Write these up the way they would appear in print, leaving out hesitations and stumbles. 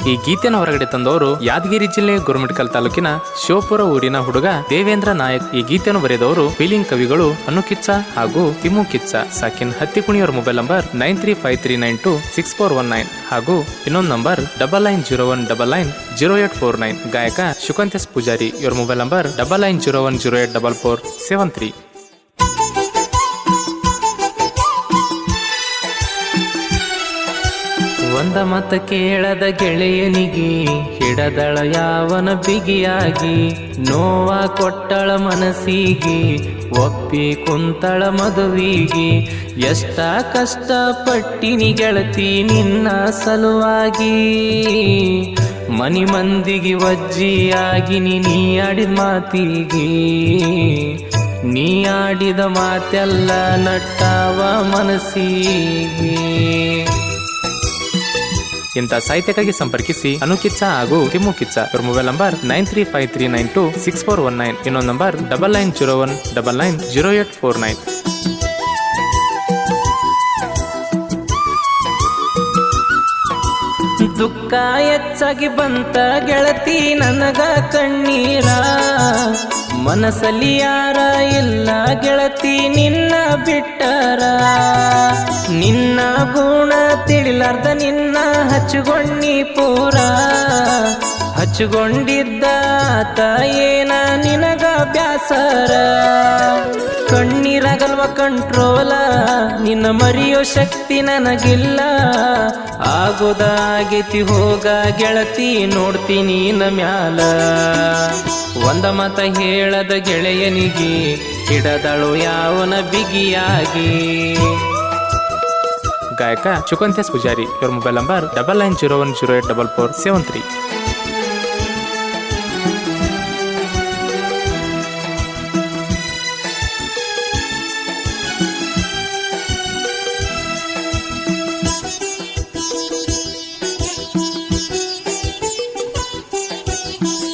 ಈ ಗೀತೆಯನ್ನು ಹೊರಗಡೆ ತಂದವರು ಯಾದಗಿರಿ ಜಿಲ್ಲೆ ಗುರುಮಿಟ್ಕಲ್ ತಾಲೂಕಿನ ಶಿವಪುರ ಊರಿನ ಹುಡುಗ ದೇವೇಂದ್ರ ನಾಯಕ್. ಈ ಗೀತೆಯನ್ನು ಬರೆದವರು ಫೀಲಿಂಗ್ ಕವಿಗಳು ಅನು ಕಿಚ್ಚ ಹಾಗೂ ತಿಮ್ಮು ಕಿಚ್ಚ. ಸಾಕಿನ್ ಹತ್ತಿಕುಣಿಯವರ ಮೊಬೈಲ್ ನಂಬರ್ 9353926419 ಹಾಗೂ ಇನ್ನೊಂದು ನಂಬರ್ 9901990849. ಗಾಯಕ ಶುಕಂತೇಶ್ ಪೂಜಾರಿ ಇವರ ಮೊಬೈಲ್ ನಂಬರ್ 9901084473. ಒಂದ ಮತ ಕೇಳದ ಗೆಳೆಯನಿಗೆ ಹಿಡದಳ ಯಾವನ ಬಿಗಿಯಾಗಿ, ನೋವ ಕೊಟ್ಟಳ ಮನಸ್ಸಿಗೆ ಒಪ್ಪಿ ಕುಂತಳ ಮದುವಿಗೆ. ಎಷ್ಟ ಕಷ್ಟ ಪಟ್ಟಿನಿ ಗೆಳತಿ ನಿನ್ನ ಸಲುವಾಗಿ, ಮನಿ ಮಂದಿಗೆ ವಜ್ಜಿಯಾಗಿ ನೀ ಆಡಿದ ಮಾತಿಗೆ. ನೀ ಆಡಿದ ಮಾತೆಲ್ಲ ನಟ್ಟಾವ ಮನಸ್ಸಿಗೆ. ಇಂಥ ಸಾಹಿತ್ಯಕ್ಕಾಗಿ ಸಂಪರ್ಕಿಸಿ ಅನು ಕಿಚ್ಚ ಹಾಗೂ ತಿಮ್ಮು ಕಿಚ್ಚ. ಇವ್ರ ಮೊಬೈಲ್ ನಂಬರ್ 9353926419. ಇನ್ನೊಂದು ನಂಬರ್ 9901990849. ದುಃಖ ಹೆಚ್ಚಾಗಿ ಬಂತ ಗೆಳತಿ ನನಗ ಕಣ್ಣೀರ, ಮನಸ್ಸಲ್ಲಿ ಯಾರ ಇಲ್ಲ ಗೆಳತಿ ನಿನ್ನ ಬಿಟ್ಟರ. ನಿನ್ನ ಗುಣ ತಿಳಿಲಾರ್ದ ನಿನ್ನ ಹಚ್ಚುಗೊಂಡಿ ಪೂರ, ಹಚ್ಚುಗೊಂಡಿದ್ದ ಆತ ಏನ ನಿನಗ ಬ್ಯಾಸರ. ಕಣ್ಣೀರಾಗಲ್ವ ಕಂಟ್ರೋಲ, ನಿನ್ನ ಮರೆಯೋ ಶಕ್ತಿ ನನಗಿಲ್ಲ. ಆಗೋದಾಗೈತಿ ಹೋಗ ಗೆಳತಿ ನೋಡ್ತೀನಿ ನ ಮ್ಯಾಲ. ಒಂದ ಮತ ಹೇಳದ ಗೆಳೆಯನಿಗೆ ಹಿಡದಳು ಯಾವನ ಬಿಗಿಯಾಗಿ. ಗಾಯಕ ಶುಕಂತೇಶ್ ಪೂಜಾರಿ ಇವರ ಮೊಬೈಲ್ ನಂಬರ್ 9901084473.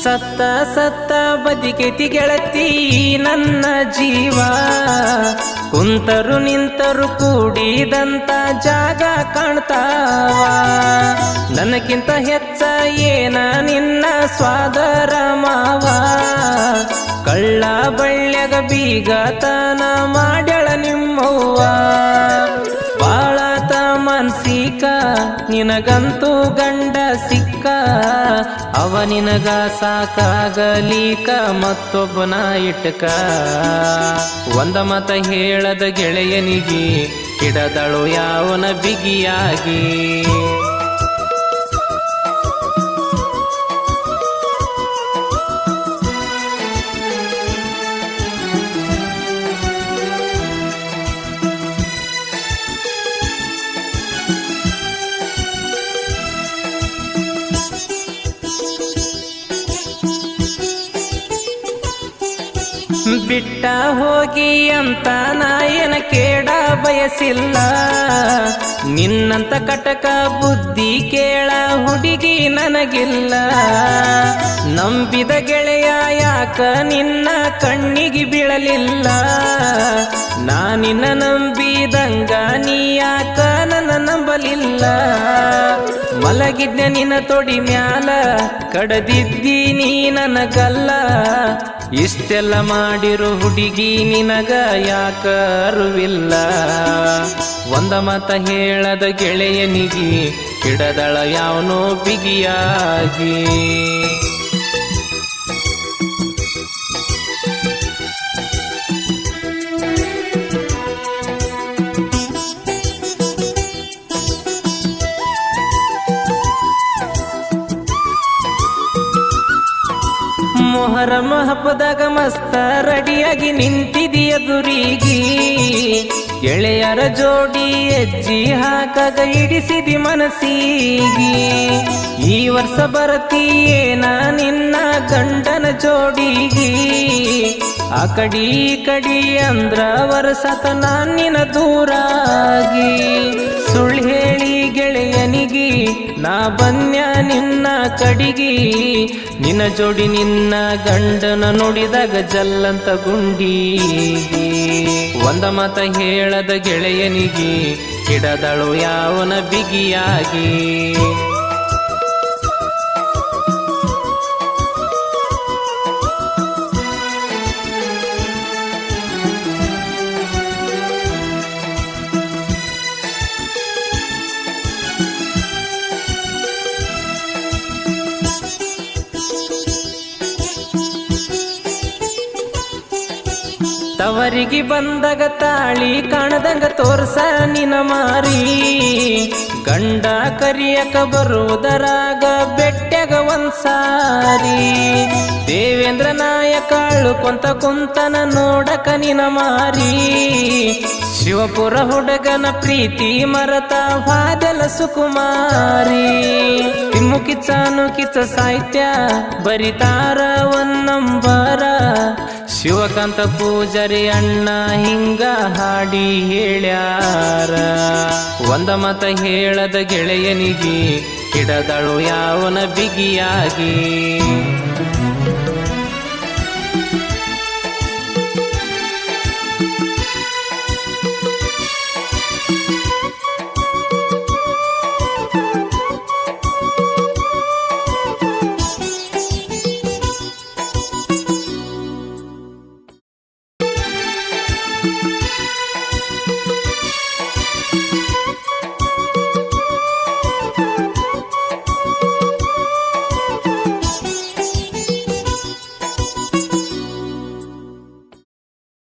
ಸತ್ತ ಸತ್ತ ಬದಿಗೆತಿ ಗೆಳತಿ ನನ್ನ ಜೀವ, ಕುಂತರು ನಿಂತರು ಕೂಡಿದಂತ ಜಾಗ ಕಾಣ್ತಾವ. ನನಗಿಂತ ಹೆಚ್ಚ ಏನ ನಿನ್ನ ಸ್ವಾದರ ಮಾವ, ಕಳ್ಳ ಬಳ್ಳ್ಯಾಗ ಬೀಗತನ ಮಾಡ್ಯಾಳ ನಿಮ್ಮವ್ವ. ಬಾಳತ ಮನ್ಸಿಕ ನಿನಗಂತೂ ಗಂಡ ಸಿಕ್ಕ, ಅವ ನಿನಗ ಸಾಕಾಗಲೀಕ ಮತ್ತೊಬ್ಬನ ಇಟ್ಕ. ಒಂದ ಮತ ಹೇಳದ ಗೆಳೆಯನಿಗೆ ಹಿಡದಳು ಯಾವನ ಬಿಗಿಯಾಗಿ. ಬಿಟ್ಟ ಹೋಗಿ ಅಂತ ನಾಯನ ಕೇಳ ಬಯಸಿಲ್ಲ, ನಿನ್ನಂತ ಕಟಕ ಬುದ್ಧಿ ಕೇಳ ಹುಡುಗಿ ನನಗಿಲ್ಲ. ನಂಬಿದ ಗೆಳೆಯ ಯಾಕ ನಿನ್ನ ಕಣ್ಣಿಗೆ ಬೀಳಲಿಲ್ಲ, ನಾನಿನ್ನ ನಂಬಿದಂಗ ನೀ ಯಾಕ ನನ್ನ ನಂಬಲಿಲ್ಲ. ಮಲಗಿದ್ನ ನಿನ್ನ ತೊಡಿ ಮ್ಯಾಲ ಕಡದಿದ್ದಿ ನೀ ನನಗಲ್ಲ, ಇಷ್ಟೆಲ್ಲ ಮಾಡಿರೋ ಹುಡುಗಿ ನಿನಗ ಯಾಕ ಅರಿವಿಲ್ಲ. ಒಂದ ಮತ ಹೇಳದ ಗೆಳೆಯನಿಗೆ ಹಿಡದಳ ಯಾವನೋ ಬಿಗಿಯಾಗಿ. ಮೊಹರಂ ಹಬ್ಬದಾಗ ಮಸ್ತ ರೆಡಿಯಾಗಿ ನಿಂತಿದಿ ಎದುರಿಗಿ, ಗೆಳೆಯರ ಜೋಡಿ ಹೆಜ್ಜಿ ಹಾಕಾಗ ಹಿಡಿಸಿದಿ ಮನಸ್ಸಿಗಿ. ಈ ವರ್ಷ ಬರತೀಯೇನ ನಿನ್ನ ಗಂಡನ ಜೋಡಿಗಿ, ಆ ಕಡಿ ಕಡಿ ಅಂದ್ರ ವರ್ಷತ ನಾನಿನ ದೂರಾಗಿ. ಸುಳ್ಳು ಹೇಳಿ ಗೆಳೆಯನಿಗಿ ನಾ ಬನ್ಯ ನಿನ್ನ ಕಡಿಗಿ, ನಿನ್ನ ಜೋಡಿ ನಿನ್ನ ಗಂಡನ ನೋಡಿದಾಗ ಜಲ್ಲಂತ ಗುಂಡಿ. ಒಂದ ಮತ ಹೇಳದ ಗೆಳೆಯನಿಗೆ ಹಿಡದಳು ಯಾವನ ಬಿಗಿಯಾಗಿ. ತವರಿಗೆ ಬಂದಾಗ ತಾಳಿ ಕಾಣದಂಗ ತೋರ್ಸ ನಿನ ಮಾರಿ ಗಂಡ ಕರಿಯಕ ಬರುವುದರಾಗ ಬೆಟ್ಟಗ ಒಂದ್ಸಾರಿ ದೇವೇಂದ್ರ ನಾಯಕ ಅಳುಕೊಂತ ಕುಂತನ ನೋಡಕ ನಿನ ಮಾರಿ ಶಿವಪುರ ಹುಡುಗನ ಪ್ರೀತಿ ಮರತ ವಾದಲ ಸುಕುಮಾರಿ ತಿಮ್ಮು ಕಿಚ್ಚನು ಕಿಚ್ಚ ಸಾಹಿತ್ಯ ಬರಿತಾರ ಒಂದಂಬರ ಶಿವಕಾಂತ ಪೂಜಾರಿ ಅಣ್ಣ ಹಿಂಗ ಹಾಡಿ ಹೇಳ್ಯಾರ ಒಂದ ಮತ ಹೇಳದ ಗೆಳೆಯನಿಗೆ ಹಿಡದಳು ಯಾವನ ಬಿಗಿಯಾಗಿ